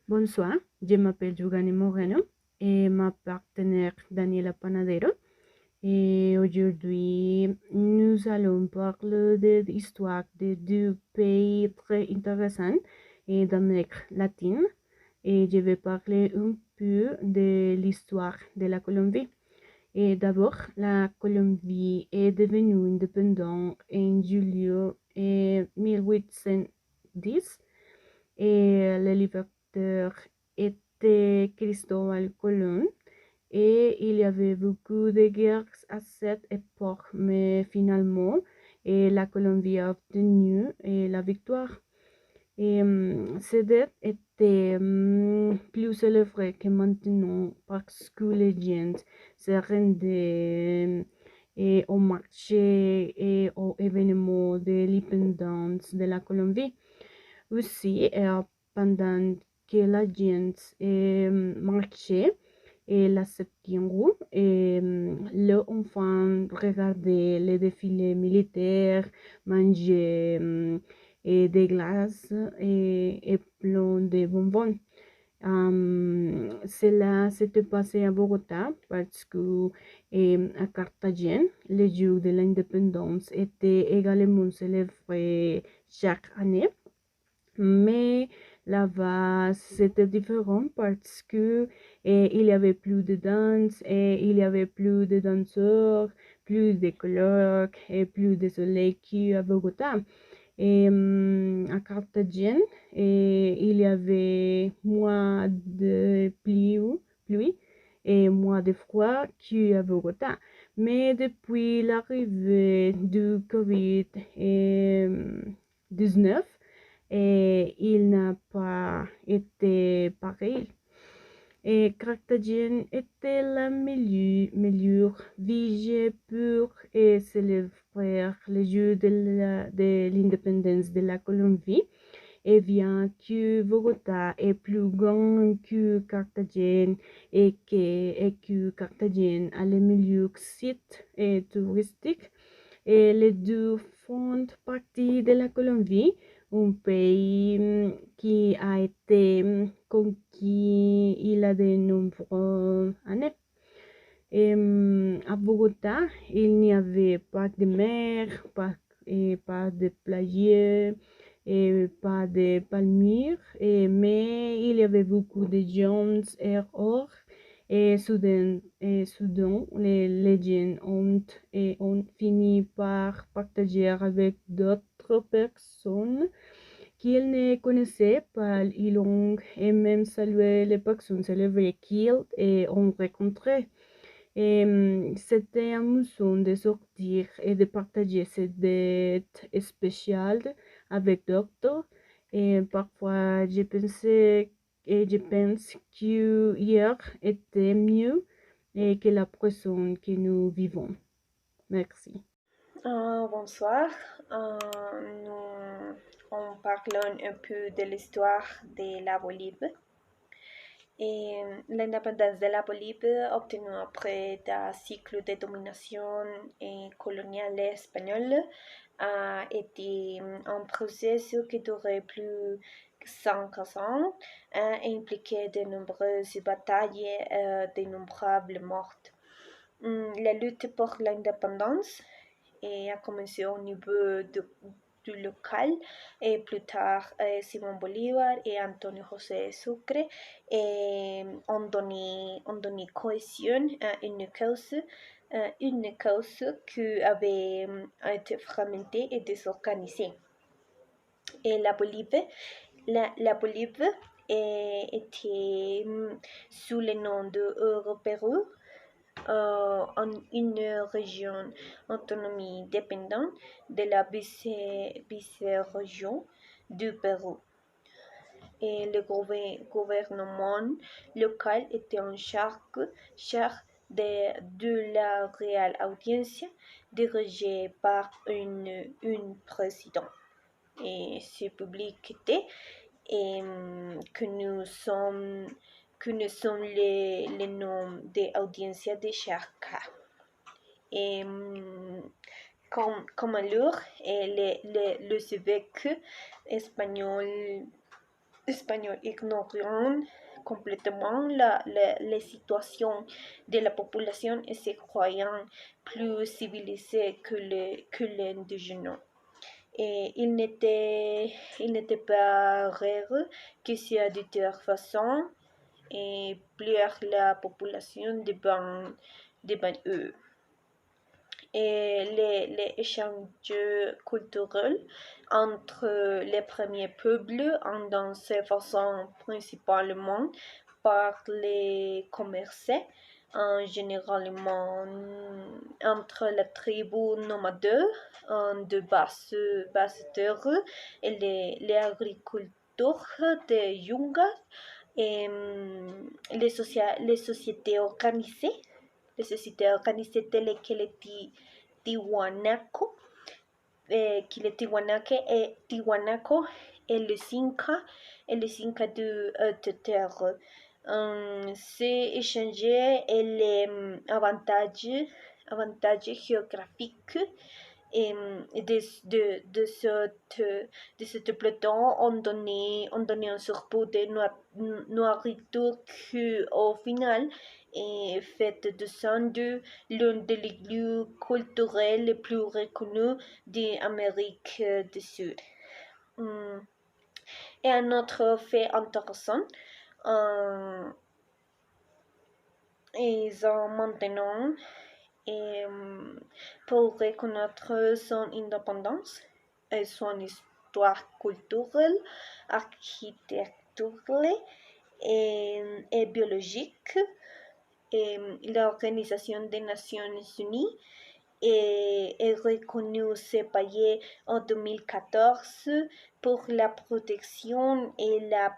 Bonsoir, je m'appelle Giovanni Moreno et ma partenaire Daniela Panadero. Et aujourd'hui, nous allons parler de l'histoire de deux pays très intéressants et d'Amérique latine. Et je vais parler un peu de l'histoire de la Colombie. Et d'abord, la Colombie est devenue indépendante en juillet 1810 et le libérateur était Cristóbal Colón. Et il y avait beaucoup de guerres à cette époque, mais finalement, la Colombie a obtenu la victoire. Et cette date était plus célébrée que maintenant parce que les gens se rendaient au marché et aux événements de l'indépendance de la Colombie. Aussi, pendant que la gente marchait et la septembre, les enfants regardaient les défilés militaires, mangeaient des glaces et plein de bonbons. Cela s'était passé à Bogota parce que à Carthagène, le jour de l'indépendance était également célébré chaque année. Mais là-bas, c'était différent parce que il y avait plus de danse et il y avait plus de danseurs, plus de couleurs et plus de soleil qu'à Bogota. Et à Carthagène, il y avait moins de pluie et moins de froid qu'à Bogota. Mais depuis l'arrivée du Covid-19, il n'a pas été pareil. Et Carthagène était la meilleure ville pour célébrer le jour de l'indépendance de la Colombie. Et bien que Bogota est plus grand que Carthagène et que Carthagène a le meilleur site touristique, et les deux font partie de la Colombie, un pays qui a été conquis il y a de nombreuses années. Et à Bogota, il n'y avait pas de mer, pas de plage et pas de palmiers, mais il y avait beaucoup de gens et or. Et soudain, les gens ont fini par partager avec d'autres personnes qu'ils ne connaissaient pas. Ils ont et même salué les personnes célèbres qu'ils ont rencontrées. Et c'était amusant de sortir et de partager cette date spéciale avec d'autres. Et parfois, je pense que hier était mieux que la présent que nous vivons. Merci. Bonsoir. Nous on parlons un peu de l'histoire de la Bolivie. Et l'indépendance de la Bolivie, obtenue après un cycle de domination coloniale espagnole, a été un processus qui durait plus de 5 ans, et impliqué de nombreuses batailles et d'innombrables morts. La lutte pour l'indépendance a commencé au niveau du local, et plus tard Simón Bolívar et Antonio José Sucre ont donné cohésion à une cause qui avait été fragmentée et désorganisée. Et la Bolivie était sous le nom de Euro-Pérou, en une région autonomie dépendante de la vice-région du Pérou. Et le gouvernement local était en charge de la Real Audiencia, dirigée par une présidente. Et ce public était et que nous sommes les noms des audiences de chaque cas. Et comme alors, le évêque espagnol espagnols ignorant complètement les situations de la population et se croyant plus civilisés que les indigènes. Et il n'était pas rare que c'est de toute façon et plus la population devant eux. Et les échanges culturels entre les premiers peuples ont se façon principalement par les commerces, généralement entre la tribu nomade de basse terre et les agriculteurs de Yungas et les sociétés organisées telles que les Tiwanaku, Tiwanaku et les Incas de terre. Ces échanges et les avantages géographiques et de cette peloton ont donné un surplus de nourriture qui, au final, est fait de de l'un des lieux culturels les plus reconnus d'Amérique du Sud. Et un autre fait intéressant, ils ont maintenant pour reconnaître son indépendance et son histoire culturelle, architecturale et biologique, et l'Organisation des Nations Unies est reconnue ce pays en 2014 pour la protection et la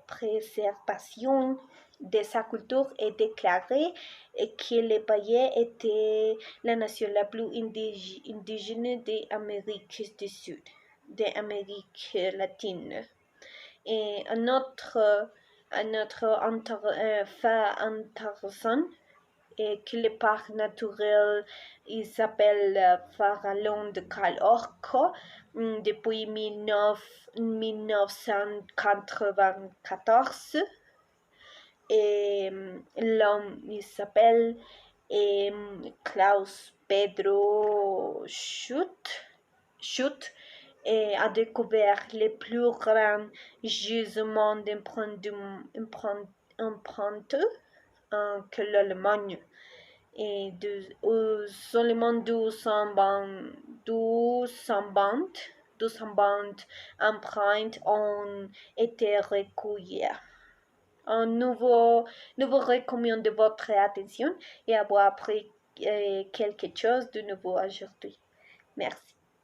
préservation de sa culture et déclaré que le pays était la nation la plus indigène d'Amérique du Sud, d'Amérique latine. Et un autre fait intéressant est que le parc naturel il s'appelle Farallon de Calorco depuis 1994 et l'homme il s'appelle Klaus Pedro Schutt et a découvert les plus grands gisements d'empreintes que l'Allemagne et seulement 200 bandes empreintes ont été recueillies. Un nouveau recommande de votre attention et avoir appris quelque chose de nouveau aujourd'hui. Merci.